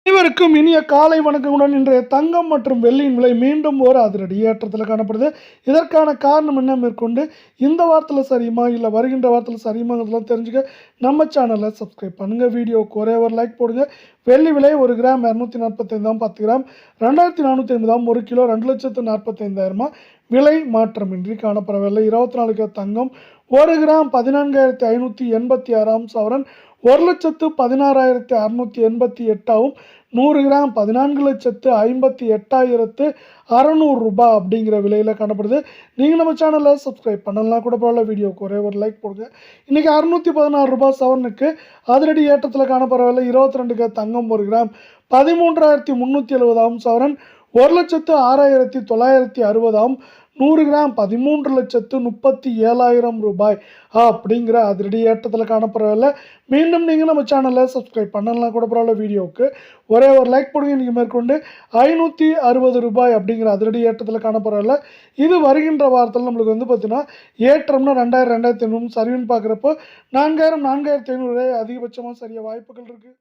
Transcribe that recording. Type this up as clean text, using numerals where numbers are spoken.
அனைவருக்கும் இனிய காலை வணக்கங்களுடன் இன்றைய தங்கம் மற்றும் வெள்ளியின் விலை மீண்டும் ஒரு அதிரடி ஏற்றத்தில் காணப்படுது. இதற்கான காரணம் என்ன மேற்கொண்டு இந்த வாரத்தில் சரியுமா இல்லை வருகின்ற வாரத்தில் சரியுமாங்கிறதெல்லாம் தெரிஞ்சுக்க நம்ம சேனலை சப்ஸ்கிரைப் பண்ணுங்கள். வீடியோவுக்கு ஒரே ஒரு லைக் போடுங்க. வெள்ளி விலை 1 கிராம் 245 10 கிராம் 2450 1 கிலோ 2,45,000 விலை மாற்றமின்றி காணப்படவில்லை. 24 கிலோ தங்கம் 1 கிராம் 14,586 சவரன் 1,16,688 100 கிராம் 14,58,600 ரூபாய் அப்படிங்கிற விலையில் காணப்படுது. நீங்கள் நம்ம சேனலில் சப்ஸ்கிரைப் பண்ணலாம் கூட பரவாயில்ல. வீடியோக்கு ஒரே ஒரு லைக் போடுங்க. இன்றைக்கி 616 ரூபாய் சவரனுக்கு அதிரடி ஏற்றத்தில் காணப்படவில்லை. 22 கிலோ தங்கம் 1 கிராம் 13,370 சவரன் 1,06,960 100 கிராம் 13,37,000 ரூபாய் அப்படிங்கிற அதிரடி ஏற்றத்தில் காணப்படவில்லை. மீண்டும் நீங்கள் நம்ம சேனலில் சப்ஸ்கிரைப் பண்ணலாம் கூட பரவாயில்ல. வீடியோவுக்கு ஒரே ஒரு லைக் போடுங்க. இன்றைக்கி மேற்கொண்டு 560 ரூபாய் அப்படிங்கிற அதிரடி ஏற்றத்தில் காணப்படவில்லை. இது வருகின்ற வாரத்தில் நம்மளுக்கு பார்த்தீங்கன்னா ஏற்றம்னா 2000 2500 சரிவுன்னு பார்க்குறப்போ 4000 4500 அதிகபட்சமாக சரிய வாய்ப்புகள் இருக்குது.